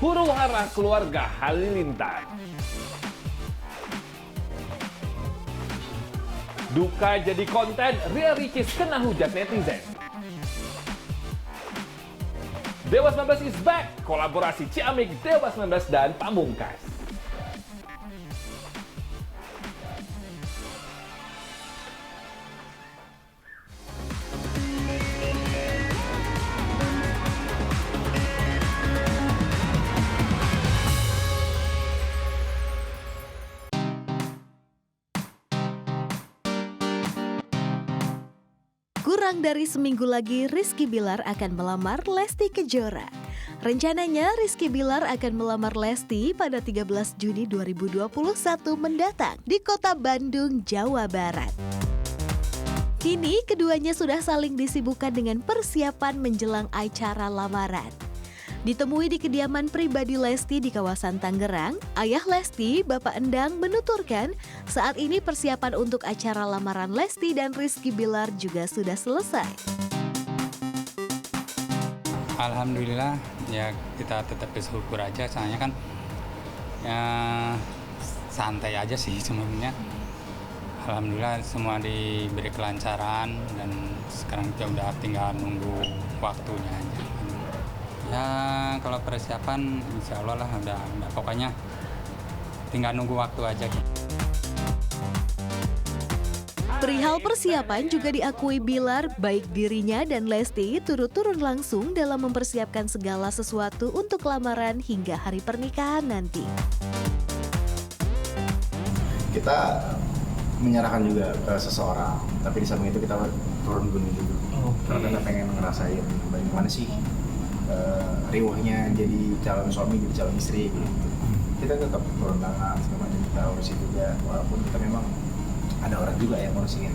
huru-hara keluarga Halilintar. Duka jadi konten, Ria Ricis kena hujat netizen. Dewa 19 is back, kolaborasi Ciamik, Dewa 19 dan Pamungkas. Kurang dari seminggu lagi, Rizky Bilar akan melamar Lesti Kejora. Rencananya, Rizky Bilar akan melamar Lesti pada 13 Juni 2021 mendatang di kota Bandung, Jawa Barat. Kini, keduanya sudah saling disibukkan dengan persiapan menjelang acara lamaran. Ditemui di kediaman pribadi Lesti di kawasan Tangerang, ayah Lesti, Bapak Endang, menuturkan saat ini persiapan untuk acara lamaran Lesti dan Rizky Bilar juga sudah selesai. Alhamdulillah, ya kita tetap bersyukur aja, soalnya kan ya santai aja sih sebenarnya. Alhamdulillah semua diberi kelancaran dan sekarang kita udah tinggal nunggu waktunya aja. Ya kalau persiapan insya Allah lah udah pokoknya tinggal nunggu waktu aja. Perihal persiapan juga diakui Bilar, baik dirinya dan Lesti turut turun langsung dalam mempersiapkan segala sesuatu untuk lamaran hingga hari pernikahan nanti. Kita menyerahkan juga ke seseorang, tapi di samping itu kita turun gunung juga. Karena kita pengen ngerasain bagaimana sih riuhnya jadi calon suami, jadi calon istri gitu. Kita tetap turun tangan, segala macam kita urusin juga, walaupun kita memang ada orang juga yang ngurusin.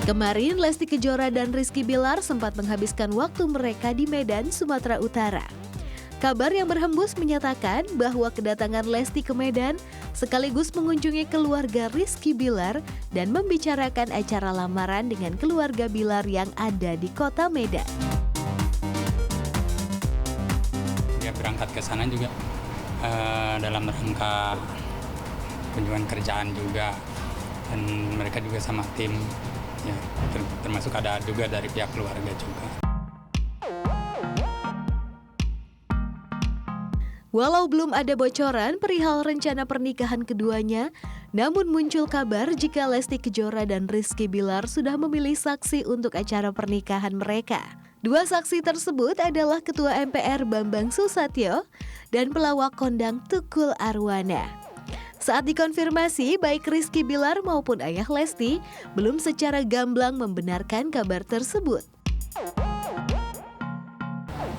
Kemarin Lesti Kejora dan Rizky Bilar sempat menghabiskan waktu mereka di Medan, Sumatera Utara. Kabar yang berhembus menyatakan bahwa kedatangan Lesti ke Medan sekaligus mengunjungi keluarga Rizky Bilar dan membicarakan acara lamaran dengan keluarga Bilar yang ada di kota Medan. Dia berangkat ke sana juga dalam rangka kunjungan kerjaan juga, dan mereka juga sama tim, ya termasuk ada juga dari pihak keluarga juga. Walau belum ada bocoran perihal rencana pernikahan keduanya, namun muncul kabar jika Lesti Kejora dan Rizky Bilar sudah memilih saksi untuk acara pernikahan mereka. Dua saksi tersebut adalah Ketua MPR Bambang Susatyo dan pelawak kondang Tukul Arwana. Saat dikonfirmasi, baik Rizky Bilar maupun ayah Lesti belum secara gamblang membenarkan kabar tersebut.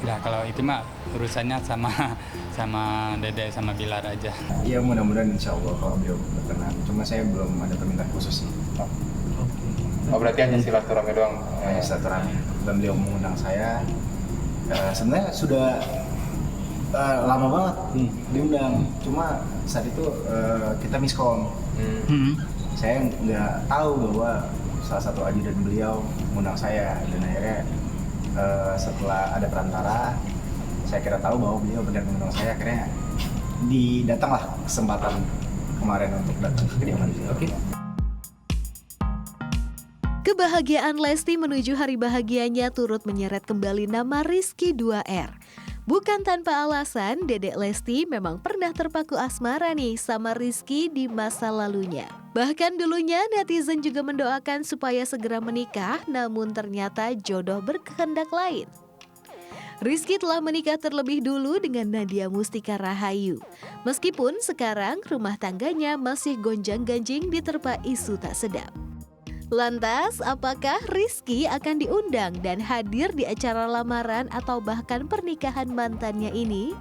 Ya kalau itu mah urusannya sama Dede sama Bilar aja. Ya mudah-mudahan insya Allah kalau beliau berkenan. Cuma saya belum ada permintaan khusus sih. Oh berarti hanya silaturahmi doang? Hanya silaturahmi. Dan beliau mengundang saya. Sebenarnya sudah lama banget diundang. Cuma saat itu kita miskom. Saya nggak tahu bahwa salah satu ajudan beliau mengundang saya, dan akhirnya setelah ada perantara, saya kira tahu bahwa beliau benar mengundang saya. Akhirnya datanglah kesempatan kemarin untuk datang ke kediaman beliau. Oke. Kebahagiaan Lesti menuju hari bahagianya turut menyeret kembali nama Rizky 2R. Bukan tanpa alasan, Dedek Lesti memang pernah terpaku asmara nih sama Rizky di masa lalunya. Bahkan dulunya netizen juga mendoakan supaya segera menikah, namun ternyata jodoh berkehendak lain. Rizky telah menikah terlebih dulu dengan Nadia Mustika Rahayu. Meskipun sekarang rumah tangganya masih gonjang-ganjing diterpa isu tak sedap. Lantas, apakah Rizky akan diundang dan hadir di acara lamaran atau bahkan pernikahan mantannya ini?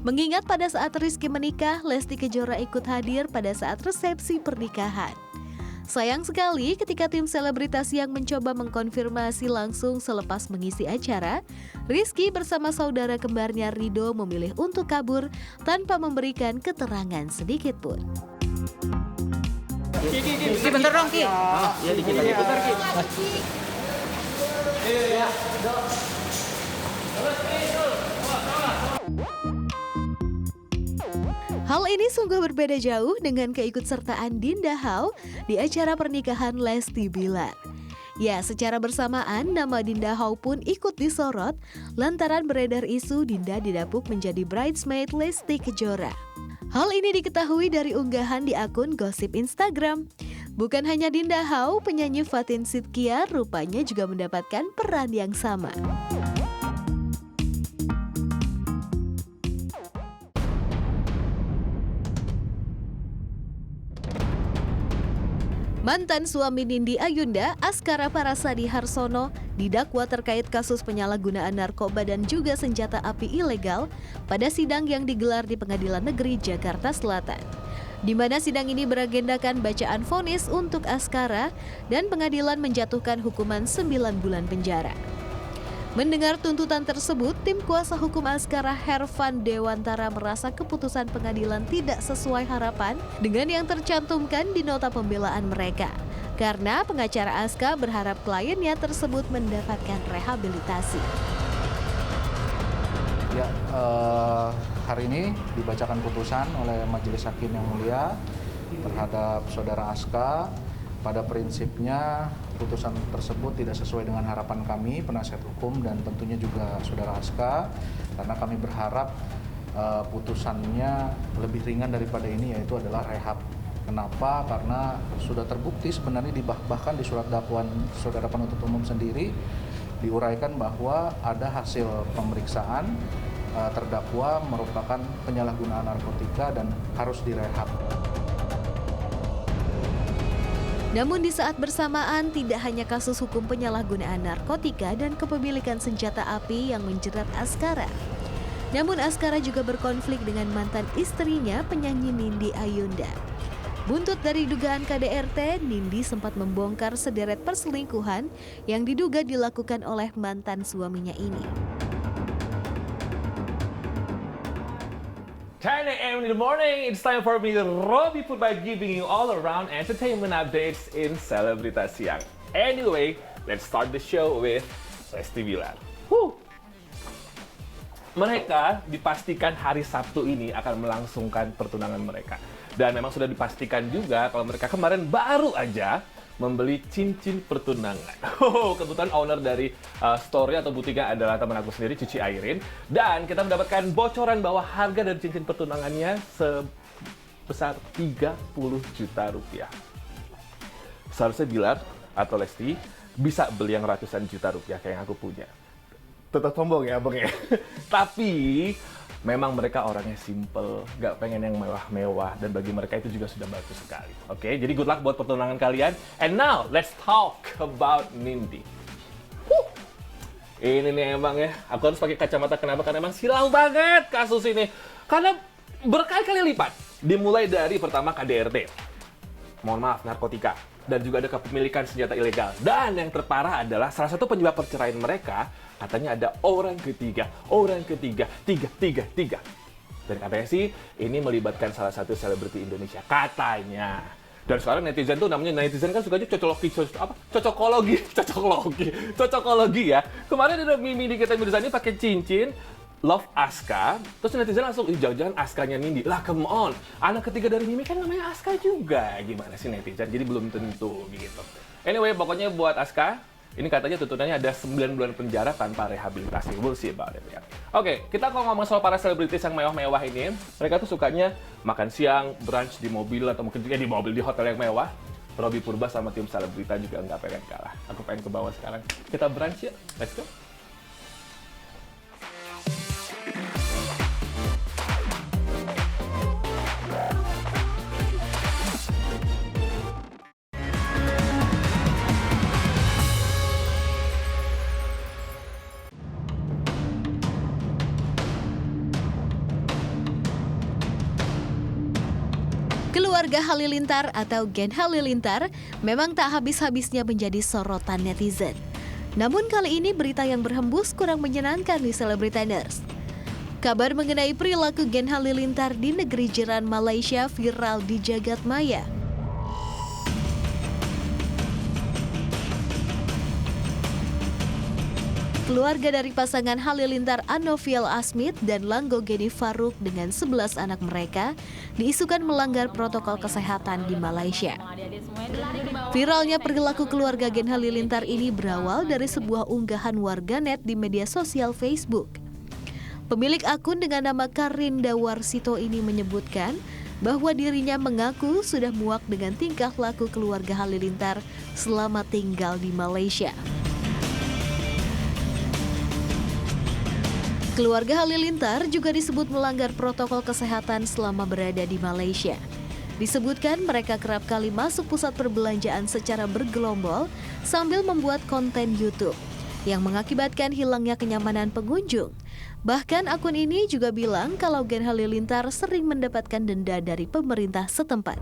Mengingat pada saat Rizky menikah, Lesti Kejora ikut hadir pada saat resepsi pernikahan. Sayang sekali ketika tim selebritas yang mencoba mengkonfirmasi langsung selepas mengisi acara, Rizky bersama saudara kembarnya Rido memilih untuk kabur tanpa memberikan keterangan sedikit pun. Ki bentar dong Ki. Ya dikit lagi. Bentar Ki. Iya. Hal ini sungguh berbeda jauh dengan keikutsertaan Dinda Hau di acara pernikahan Lesti Bilar. Ya, secara bersamaan nama Dinda Hau pun ikut disorot lantaran beredar isu Dinda didapuk menjadi bridesmaid Lesti Kejora. Hal ini diketahui dari unggahan di akun gosip Instagram. Bukan hanya Dinda Hau, penyanyi Fatin Shidqia rupanya juga mendapatkan peran yang sama. Mantan suami Nindi Ayunda, Askara Parasadi Harsono, didakwa terkait kasus penyalahgunaan narkoba dan juga senjata api ilegal pada sidang yang digelar di Pengadilan Negeri Jakarta Selatan. Di mana sidang ini beragendakan bacaan vonis untuk Askara dan pengadilan menjatuhkan hukuman 9 bulan penjara. Mendengar tuntutan tersebut, tim kuasa hukum Askara Hervan Dewantara merasa keputusan pengadilan tidak sesuai harapan dengan yang tercantumkan di nota pembelaan mereka. Karena pengacara Aska berharap kliennya tersebut mendapatkan rehabilitasi. Ya, hari ini dibacakan putusan oleh Majelis Hakim yang mulia terhadap saudara Aska. Pada prinsipnya putusan tersebut tidak sesuai dengan harapan kami, penasihat hukum dan tentunya juga saudara Aska, karena kami berharap putusannya lebih ringan daripada ini, yaitu adalah rehab. Kenapa? Karena sudah terbukti sebenarnya bahkan di surat dakwaan saudara penuntut umum sendiri diuraikan bahwa ada hasil pemeriksaan terdakwa merupakan penyalahgunaan narkotika dan harus direhab. Namun di saat bersamaan tidak hanya kasus hukum penyalahgunaan narkotika dan kepemilikan senjata api yang menjerat Askara. Namun Askara juga berkonflik dengan mantan istrinya penyanyi Nindi Ayunda. Buntut dari dugaan KDRT, Nindi sempat membongkar sederet perselingkuhan yang diduga dilakukan oleh mantan suaminya ini. 10 a.m. in the morning, it's time for me, Robby Purba, giving you all around entertainment updates in Selebritas Siang. Anyway, let's start the show with Lesti Bilar. Mereka dipastikan hari Sabtu ini akan melangsungkan pertunangan mereka. Dan memang sudah dipastikan juga kalau mereka kemarin baru aja membeli cincin pertunangan. Kebetulan owner dari story atau butiknya adalah teman aku sendiri, Cici Airin. Dan kita mendapatkan bocoran bahwa harga dari cincin pertunangannya sebesar 30 juta rupiah. Seharusnya Bilar atau Lesti bisa beli yang ratusan juta rupiah kayak yang aku punya. Tetap sombong ya, Bang ya. Tapi memang mereka orangnya simple, nggak pengen yang mewah-mewah, dan bagi mereka itu juga sudah bagus sekali. Oke, jadi good luck buat pertunangan kalian. And now, let's talk about Nindi. Ini nih emang ya, aku harus pakai kacamata. Kenapa? Karena emang silau banget kasus ini. Karena berkali-kali lipat. Dimulai dari pertama KDRT. Mohon maaf, narkotika. Dan juga ada kepemilikan senjata ilegal. Dan yang terparah adalah salah satu penyebab perceraian mereka, katanya ada orang ketiga. Dan katanya sih, ini melibatkan salah satu selebriti Indonesia. Katanya. Dan sekarang netizen tuh namanya, netizen kan sukanya cocokologi ya. Kemarin ada Mimi Nikita Mirzani pakai cincin Love Aska, terus netizen langsung, jangan-jangan Askanya Nindi. Lah, come on. Anak ketiga dari Mimi kan namanya Aska juga. Gimana sih netizen? Jadi belum tentu gitu. Anyway, pokoknya buat Aska, ini katanya tuntutannya ada 9 bulan penjara tanpa rehabilitasi. We'll see about it ya. Oke, kita kalau ngomong soal para selebritis yang mewah-mewah ini, mereka tuh sukanya makan siang, brunch di mobil, atau mungkin juga di mobil, di hotel yang mewah. Robby Purba sama tim Selebrita juga nggak pengen kalah. Aku pengen ke bawah sekarang. Kita brunch ya, let's go. Keluarga Halilintar atau Gen Halilintar memang tak habis-habisnya menjadi sorotan netizen. Namun kali ini berita yang berhembus kurang menyenangkan di Selebritaners. Kabar mengenai perilaku Gen Halilintar di negeri jiran Malaysia viral di jagat maya. keluarga dari pasangan Halilintar Anoviel Asmit dan Langgo Geni Faruk dengan 11 anak mereka diisukan melanggar protokol kesehatan di Malaysia. Viralnya perilaku keluarga Gen Halilintar ini berawal dari sebuah unggahan warganet di media sosial Facebook. Pemilik akun dengan nama Karinda Warsito ini menyebutkan bahwa dirinya mengaku sudah muak dengan tingkah laku keluarga Halilintar selama tinggal di Malaysia. Keluarga Halilintar juga disebut melanggar protokol kesehatan selama berada di Malaysia. Disebutkan mereka kerap kali masuk pusat perbelanjaan secara bergelombol sambil membuat konten YouTube yang mengakibatkan hilangnya kenyamanan pengunjung. Bahkan akun ini juga bilang kalau Gen Halilintar sering mendapatkan denda dari pemerintah setempat.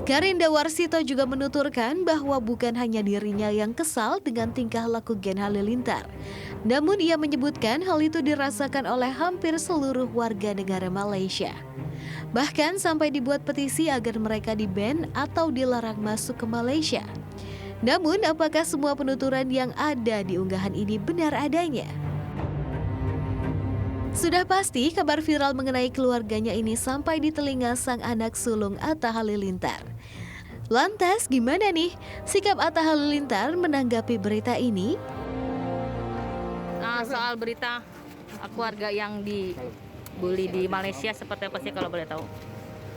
Karinda Warsito juga menuturkan bahwa bukan hanya dirinya yang kesal dengan tingkah laku Gen Halilintar. Namun ia menyebutkan hal itu dirasakan oleh hampir seluruh warga negara Malaysia. Bahkan sampai dibuat petisi agar mereka di-ban atau dilarang masuk ke Malaysia. Namun apakah semua penuturan yang ada di unggahan ini benar adanya? Sudah pasti kabar viral mengenai keluarganya ini sampai di telinga sang anak sulung Atta Halilintar. Lantas gimana nih sikap Atta Halilintar menanggapi berita ini? Soal berita keluarga yang dibully di Malaysia seperti apa sih kalau boleh tahu?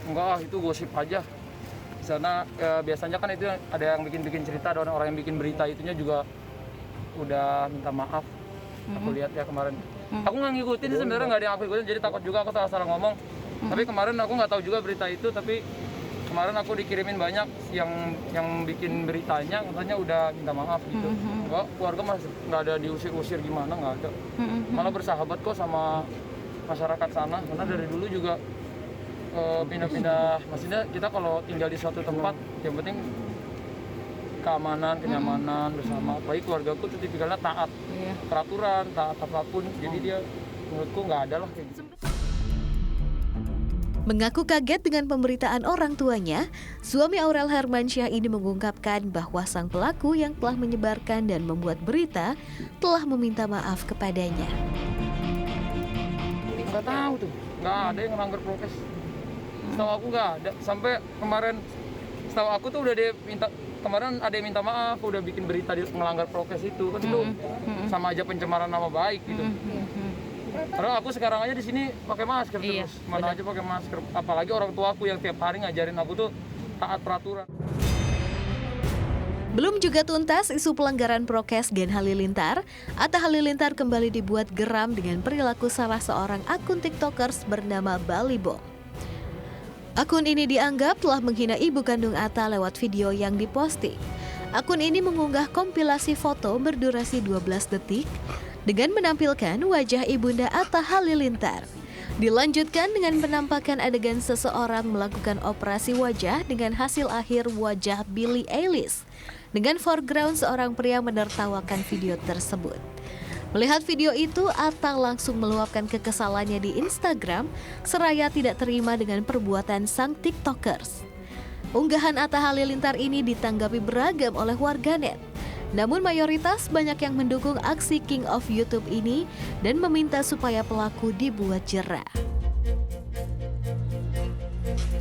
Enggak, itu gosip aja. Di sana biasanya kan itu ada yang bikin cerita, ada orang yang bikin berita itunya juga udah minta maaf. Aku lihat ya kemarin. Aku nggak ngikutin sebenarnya, nggak ada yang aku ikutin, jadi takut juga aku salah ngomong. Tapi kemarin aku nggak tahu juga berita itu, tapi kemarin aku dikirimin banyak yang bikin beritanya katanya udah minta maaf gitu. Enggak, keluarga masih nggak ada diusir-usir gimana, nggak ada. Malah bersahabat kok sama masyarakat sana, karena dari dulu juga pindah-pindah. Maksudnya kita kalau tinggal di suatu tempat, yang penting keamanan, kenyamanan bersama. Apalagi keluargaku tuh tipikalnya taat peraturan, taat apapun. Jadi dia menurutku nggak ada lah kayak gitu. Mengaku kaget dengan pemberitaan orang tuanya, suami Aurel Hermansyah ini mengungkapkan bahwa sang pelaku yang telah menyebarkan dan membuat berita telah meminta maaf kepadanya. Nggak tahu tuh, nggak ada yang melanggar prokes. Setahu aku nggak ada. Sampai kemarin, setahu aku tuh udah kemarin ada yang minta maaf, udah bikin berita melanggar prokes itu. Kan itu sama aja pencemaran nama baik gitu. Karena aku sekarang aja di sini pakai masker terus, mana aja pakai masker. Apalagi orang tuaku yang tiap hari ngajarin aku tuh taat peraturan. Belum juga tuntas isu pelanggaran prokes Gen Halilintar, Atta Halilintar kembali dibuat geram dengan perilaku salah seorang akun TikTokers bernama Balibong. Akun ini dianggap telah menghina ibu kandung Atta lewat video yang diposting. Akun ini mengunggah kompilasi foto berdurasi 12 detik dengan menampilkan wajah ibunda Atta Halilintar. Dilanjutkan dengan penampakan adegan seseorang melakukan operasi wajah dengan hasil akhir wajah Billie Eilish. Dengan foreground seorang pria menertawakan video tersebut. Melihat video itu, Atta langsung meluapkan kekesalannya di Instagram seraya tidak terima dengan perbuatan sang TikTokers. Unggahan Atta Halilintar ini ditanggapi beragam oleh warganet. Namun mayoritas banyak yang mendukung aksi King of YouTube ini dan meminta supaya pelaku dibuat jera.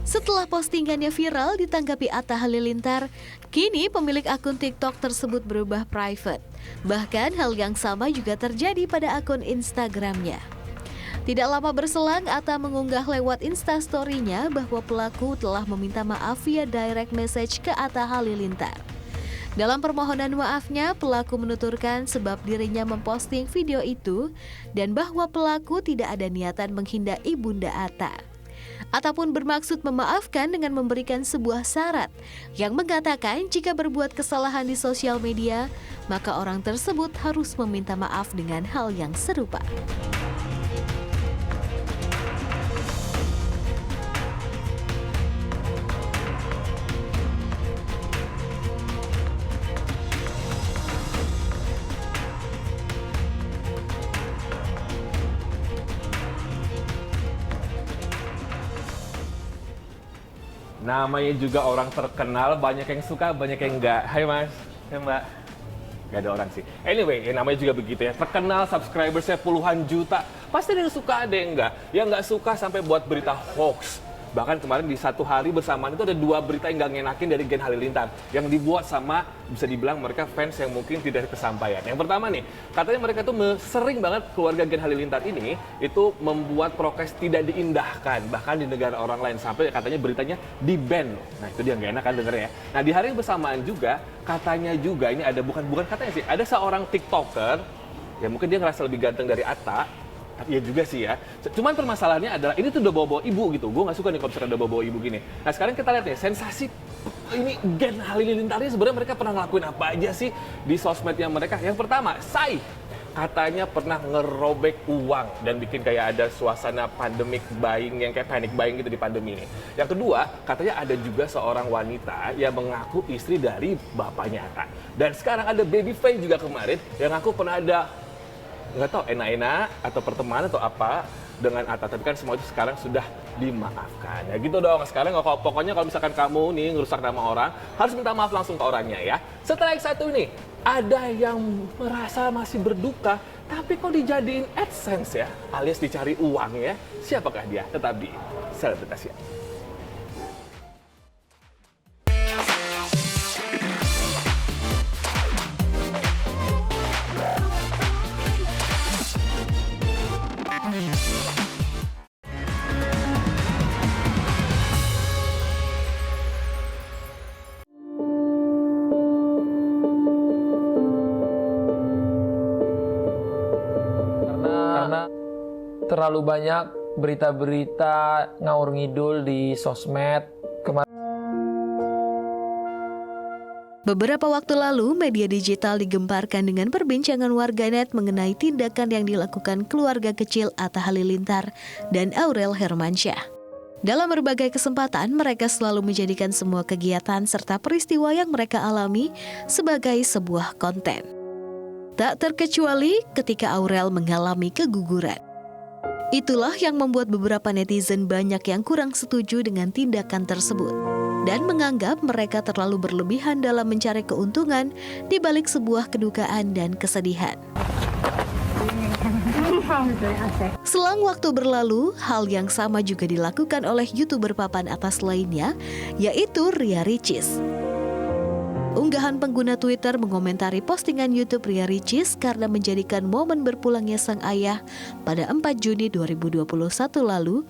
Setelah postingannya viral ditanggapi Atta Halilintar, kini pemilik akun TikTok tersebut berubah private. Bahkan hal yang sama juga terjadi pada akun Instagramnya. Tidak lama berselang, Atta mengunggah lewat Instastory-nya bahwa pelaku telah meminta maaf via direct message ke Atta Halilintar. Dalam permohonan maafnya, pelaku menuturkan sebab dirinya memposting video itu dan bahwa pelaku tidak ada niatan menghina ibunda Atta. Atta pun bermaksud memaafkan dengan memberikan sebuah syarat yang mengatakan jika berbuat kesalahan di sosial media, maka orang tersebut harus meminta maaf dengan hal yang serupa. Namanya juga orang terkenal, banyak yang suka, banyak yang enggak. Hai Mas, hai Mbak. Gak ada orang sih. Anyway, namanya juga begitu ya. Terkenal, subscribersnya puluhan juta. Pasti ada yang suka, ada yang enggak. Yang nggak suka sampai buat berita hoax. Bahkan kemarin di satu hari bersamaan itu ada 2 berita yang nggak ngenakin dari Gen Halilintar. Yang dibuat sama, bisa dibilang mereka fans yang mungkin tidak kesampaian. Yang pertama nih, katanya mereka tuh sering banget keluarga Gen Halilintar ini itu membuat prokes tidak diindahkan. Bahkan di negara orang lain. Sampai katanya beritanya di-ban. Nah itu dia nggak enak kan dengernya ya. Nah di hari yang bersamaan juga, katanya juga ini ada, bukan katanya sih, ada seorang TikToker, ya mungkin dia ngerasa lebih ganteng dari Atta. Iya juga sih ya. Cuman permasalahannya adalah ini tuh udah bawa-bawa ibu gitu. Gue nggak suka nih kalau misalkan udah bawa-bawa ibu gini. Nah sekarang kita lihat nih, sensasi ini Gen Halilintar ini sebenarnya mereka pernah ngelakuin apa aja sih di sosmednya mereka. Yang pertama, Psy katanya pernah ngerobek uang dan bikin kayak ada suasana pandemic buying yang kayak panic buying gitu di pandemi ini. Yang kedua, katanya ada juga seorang wanita yang mengaku istri dari bapaknya Atta. Dan sekarang ada Baby Faye juga kemarin yang ngaku pernah ada, nggak tahu enak-enak atau pertemanan atau apa dengan Atta, tapi kan semua itu sekarang sudah dimaafkan. Ya gitu dong. Sekarang pokoknya kalau misalkan kamu nih ngerusak nama orang, harus minta maaf langsung ke orangnya ya. Setelah yang satu ini, ada yang merasa masih berduka, tapi kok dijadiin AdSense ya, alias dicari uang ya. Siapakah dia? Tetap di Selebritas ya. Karena terlalu banyak berita-berita ngawur ngidul di sosmed. Beberapa waktu lalu, media digital digemparkan dengan perbincangan warganet mengenai tindakan yang dilakukan keluarga kecil Atta Halilintar dan Aurel Hermansyah. Dalam berbagai kesempatan, mereka selalu menjadikan semua kegiatan serta peristiwa yang mereka alami sebagai sebuah konten. Tak terkecuali ketika Aurel mengalami keguguran. Itulah yang membuat beberapa netizen banyak yang kurang setuju dengan tindakan tersebut dan menganggap mereka terlalu berlebihan dalam mencari keuntungan di balik sebuah kedukaan dan kesedihan. Selang waktu berlalu, hal yang sama juga dilakukan oleh YouTuber papan atas lainnya, yaitu Ria Ricis. Unggahan pengguna Twitter mengomentari postingan YouTube Ria Ricis karena menjadikan momen berpulangnya sang ayah pada 4 Juni 2021 lalu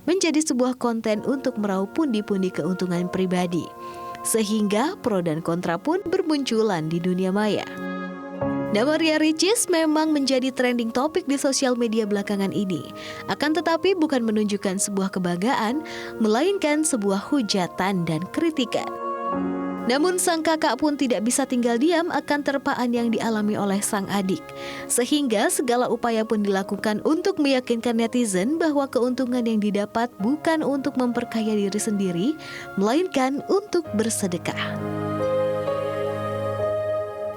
menjadi sebuah konten untuk meraup pundi-pundi keuntungan pribadi. Sehingga pro dan kontra pun bermunculan di dunia maya. Nama Ria Ricis memang menjadi trending topik di sosial media belakangan ini. Akan tetapi bukan menunjukkan sebuah kebanggaan, melainkan sebuah hujatan dan kritikan. Namun sang kakak pun tidak bisa tinggal diam akan terpaan yang dialami oleh sang adik. Sehingga segala upaya pun dilakukan untuk meyakinkan netizen bahwa keuntungan yang didapat bukan untuk memperkaya diri sendiri, melainkan untuk bersedekah.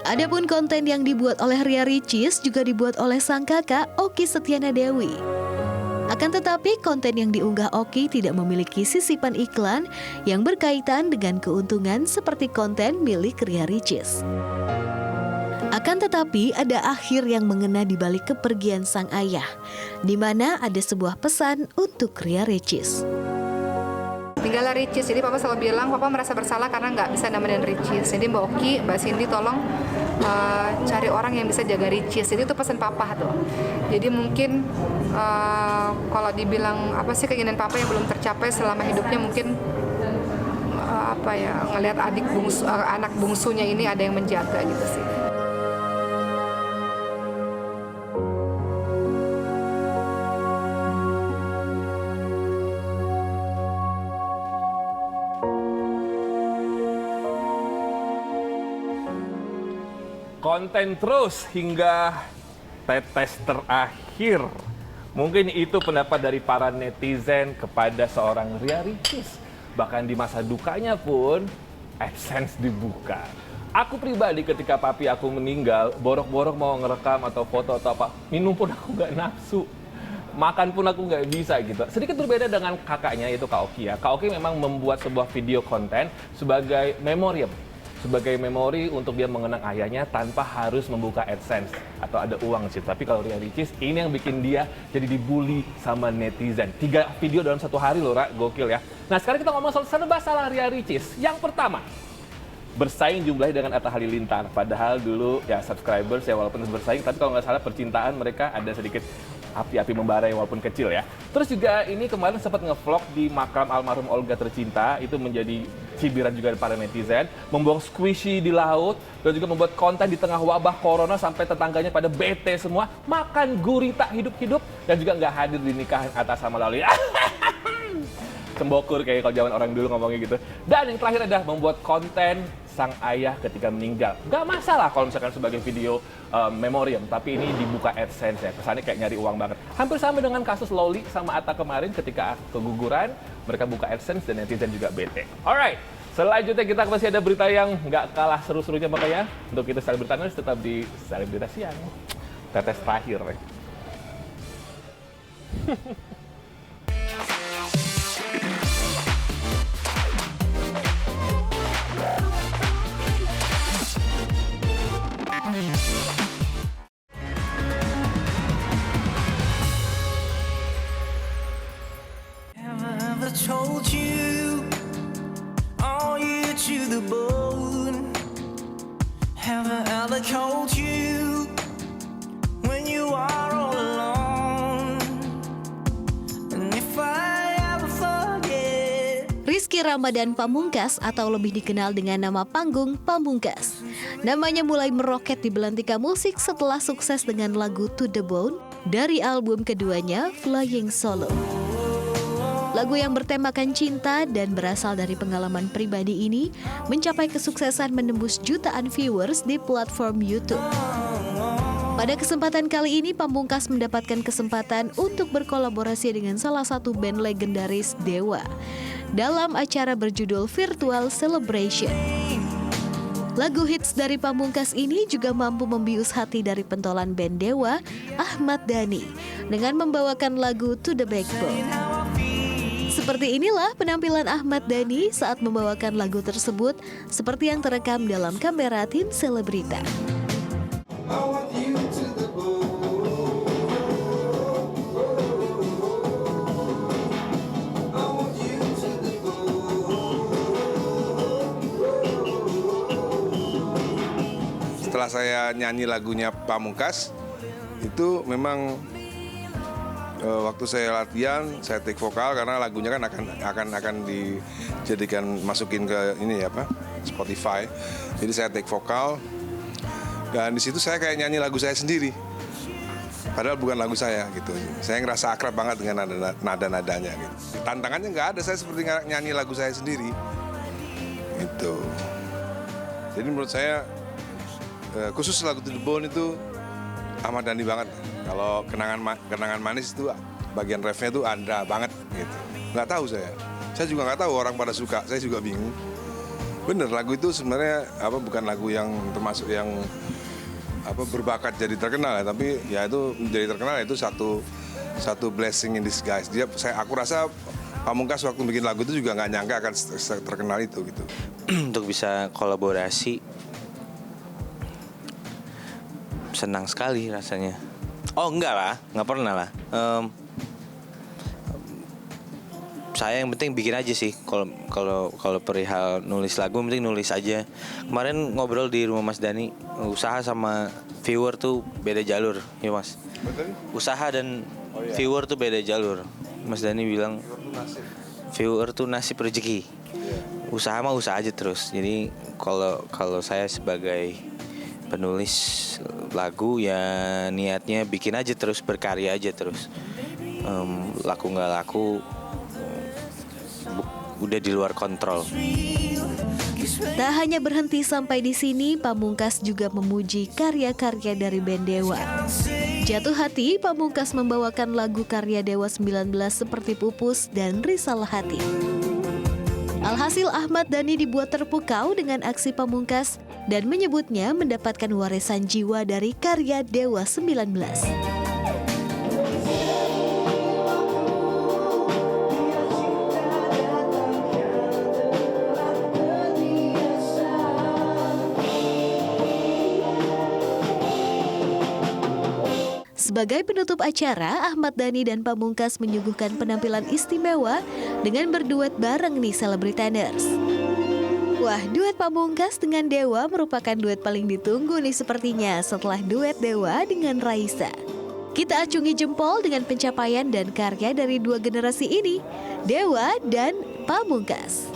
Adapun konten yang dibuat oleh Ria Ricis juga dibuat oleh sang kakak Oki Setiana Dewi. Akan tetapi konten yang diunggah Oki tidak memiliki sisipan iklan yang berkaitan dengan keuntungan seperti konten milik Ria Ricis. Akan tetapi ada akhir yang mengena di balik kepergian sang ayah, di mana ada sebuah pesan untuk Ria Ricis. Tinggallah Ricis, jadi papa selalu bilang papa merasa bersalah karena nggak bisa nemenin Ricis. Jadi Mbak Oki, Mbak Cindy tolong cari orang yang bisa jaga Ricis. Jadi itu pesan papa tuh. Jadi mungkin kalau dibilang apa sih keinginan papa yang belum tercapai selama hidupnya, mungkin ngelihat anak bungsunya ini ada yang menjaga gitu sih. Konten terus hingga tetes terakhir. Mungkin itu pendapat dari para netizen kepada seorang Ria Ricis. Bahkan di masa dukanya pun AdSense dibuka. Aku pribadi ketika papi aku meninggal, borok-borok mau ngerekam atau foto atau apa, minum pun aku nggak nafsu. Makan pun aku nggak bisa gitu. Sedikit berbeda dengan kakaknya yaitu Kak Oki ya. Kak Oki memang membuat sebuah video konten sebagai memoriam. sebagai memori untuk dia mengenang ayahnya tanpa harus membuka AdSense atau ada uang sih. Tapi kalau Ria Ricis, ini yang bikin dia jadi dibully sama netizen. 3 video dalam 1 hari loh, Ra. Gokil ya. Nah, sekarang kita ngomong soal serba salah Ria Ricis. Yang pertama, bersaing jumlahnya dengan Atta Halilintar. Padahal dulu ya subscribers ya walaupun bersaing, tapi kalau nggak salah percintaan mereka ada sedikit api-api membara walaupun kecil ya. Terus juga ini kemarin sempat ngevlog di makam almarhum Olga tercinta, itu menjadi cibiran juga para netizen, membuang squishy di laut, dan juga membuat konten di tengah wabah corona sampai tetangganya pada bete semua, makan gurita hidup-hidup, dan juga nggak hadir di nikahan Atta sama Lali. Cembokur kayak kalau zaman orang dulu ngomongnya gitu. Dan yang terakhir adalah membuat konten sang ayah ketika meninggal. Nggak masalah kalau misalkan sebagai video memoriam, tapi ini dibuka AdSense ya. Kesannya kayak nyari uang banget. Hampir sama dengan kasus Loli sama Atta kemarin ketika keguguran, mereka buka AdSense dan netizen juga bete. Alright, selanjutnya kita masih ada berita yang nggak kalah seru-serunya makanya untuk kita selebritas tetap di Selebritas Siang. Tetes terakhir ya. Told you all you to the bone. Have I ever told you when you are all alone? And if I ever forget. Rizky Ramadan Pamungkas atau lebih dikenal dengan nama panggung Pamungkas. Namanya mulai meroket di belantika musik setelah sukses dengan lagu To The Bone dari album keduanya Flying Solo. Lagu yang bertemakan cinta dan berasal dari pengalaman pribadi ini mencapai kesuksesan menembus jutaan viewers di platform YouTube. Pada kesempatan kali ini, Pamungkas mendapatkan kesempatan untuk berkolaborasi dengan salah satu band legendaris Dewa dalam acara berjudul Virtual Celebration. Lagu hits dari Pamungkas ini juga mampu membius hati dari pentolan band Dewa, Ahmad Dhani, dengan membawakan lagu To The Backbone. Seperti inilah penampilan Ahmad Dhani saat membawakan lagu tersebut, seperti yang terekam dalam kamera tim Selebrita. Setelah saya nyanyi lagunya Pamungkas, itu memang waktu saya latihan, saya take vokal karena lagunya kan akan dijadikan masukin ke ini apa Spotify. Jadi saya take vokal dan di situ saya kayak nyanyi lagu saya sendiri. Padahal bukan lagu saya gitu. Saya ngerasa akrab banget dengan nada-nadanya gitu. Tantangannya nggak ada, saya seperti nyanyi lagu saya sendiri. Gitu. Jadi menurut saya khusus lagu To The Bone itu Ahmad Dhani banget. Kalau kenangan manis itu bagian refnya itu Andra banget gitu. Nggak tahu saya juga nggak tahu orang pada suka, saya juga bingung. Bener, lagu itu sebenarnya bukan lagu yang termasuk yang berbakat jadi terkenal ya, tapi ya itu menjadi terkenal itu satu blessing in disguise. Aku rasa Pamungkas waktu bikin lagu itu juga nggak nyangka akan terkenal itu gitu. Untuk bisa kolaborasi senang sekali rasanya. Oh enggak lah, nggak pernah lah. Saya yang penting bikin aja sih. Kalau perihal nulis lagu, yang penting nulis aja. Kemarin ngobrol di rumah Mas Dhani, usaha sama viewer tuh beda jalur, ya Mas. Usaha dan viewer tuh beda jalur. Mas Dhani bilang viewer tuh nasib rezeki. Usaha mah usaha aja terus. Jadi kalau saya sebagai penulis lagu ya niatnya bikin aja terus, berkarya aja terus. Laku nggak laku udah di luar kontrol. Tak hanya berhenti sampai di sini, Pamungkas juga memuji karya-karya dari band Dewa. Jatuh hati, Pamungkas membawakan lagu karya Dewa 19 seperti Pupus dan Risalah Hati. Alhasil Ahmad Dhani dibuat terpukau dengan aksi Pamungkas dan menyebutnya mendapatkan warisan jiwa dari karya Dewa 19. Sebagai penutup acara, Ahmad Dhani dan Pamungkas menyuguhkan penampilan istimewa dengan berduet bareng nih Celebritaners. Wah, duet Pamungkas dengan Dewa merupakan duet paling ditunggu nih sepertinya setelah duet Dewa dengan Raisa. Kita acungi jempol dengan pencapaian dan karya dari dua generasi ini, Dewa dan Pamungkas.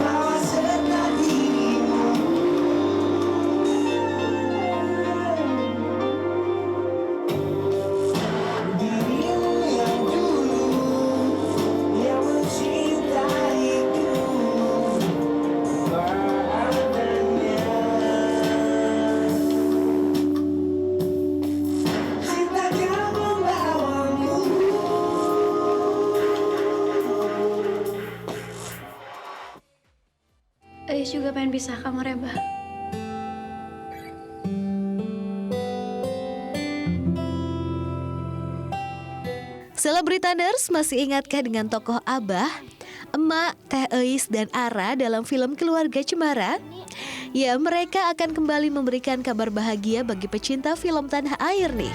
Ais juga pengen pisah sama Reba. Celebritaners masih ingatkah dengan tokoh Abah, Emak, Teh Eis, dan Ara dalam film Keluarga Cemara? Ya, mereka akan kembali memberikan kabar bahagia bagi pecinta film tanah air nih.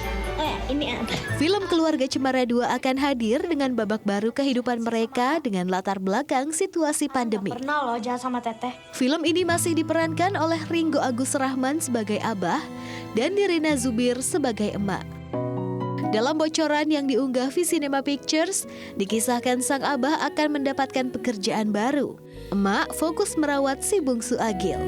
Film Keluarga Cemara 2 akan hadir dengan babak baru kehidupan mereka dengan latar belakang situasi pandemi. Pernah loh jahat sama Teteh. Film ini masih diperankan oleh Ringo Agus Rahman sebagai Abah dan Nirina Zubir sebagai Emak. Dalam bocoran yang diunggah Visinema Pictures, dikisahkan sang Abah akan mendapatkan pekerjaan baru. Emak fokus merawat si bungsu Agil.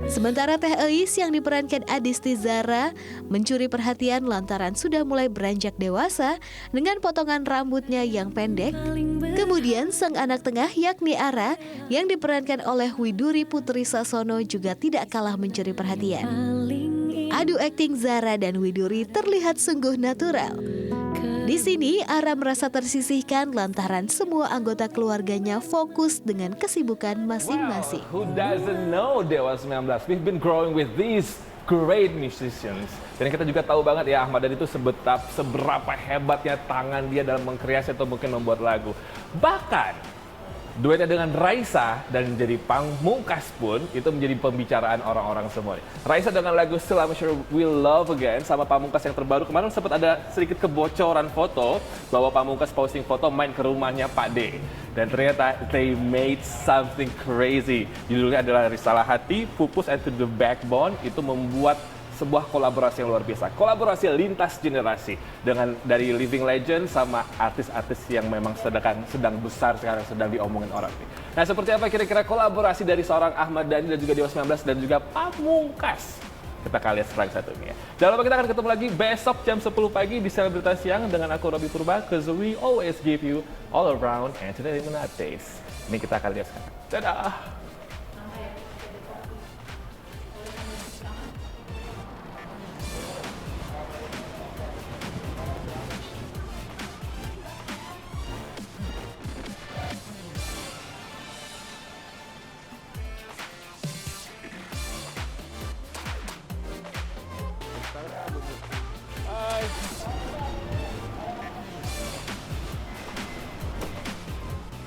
Sementara Teh Eis yang diperankan Adisti Zara mencuri perhatian lantaran sudah mulai beranjak dewasa dengan potongan rambutnya yang pendek. Kemudian sang anak tengah yakni Ara yang diperankan oleh Widuri Putri Sasono juga tidak kalah mencuri perhatian. Adu akting Zara dan Widuri terlihat sungguh natural. Di sini Ara merasa tersisihkan lantaran semua anggota keluarganya fokus dengan kesibukan masing-masing. Wow, who doesn't know Dewa 19? We've been growing with these great musicians. Dan kita juga tahu banget ya Ahmad Dhani itu seberapa hebatnya tangan dia dalam mengkreasi atau mungkin membuat lagu. Bahkan duetnya dengan Raisa dan jadi Pamungkas pun itu menjadi pembicaraan orang-orang semua. Raisa dengan lagu Still I'm Sure We'll Love Again sama Pamungkas yang terbaru kemarin sempat ada sedikit kebocoran foto bahwa Pamungkas posting foto main ke rumahnya Pak D. Dan ternyata they made something crazy. Judulnya adalah Risalah Hati, Pupus and to the Backbone. Itu membuat sebuah kolaborasi yang luar biasa. Kolaborasi lintas generasi dengan dari living legend sama artis-artis yang memang sedang besar sekarang, sedang diomongin orang. Nah, seperti apa kira-kira kolaborasi dari seorang Ahmad Dhani dan juga Dewa 19 dan juga Pamungkas? Kita akan lihat sekarang satu ini ya. Jangan lupa kita akan ketemu lagi besok jam 10 pagi di Selebritas Siang dengan aku Robby Purba, because we always give you all around entertainment updates. Ini kita akan lihat sekarang. Dadah!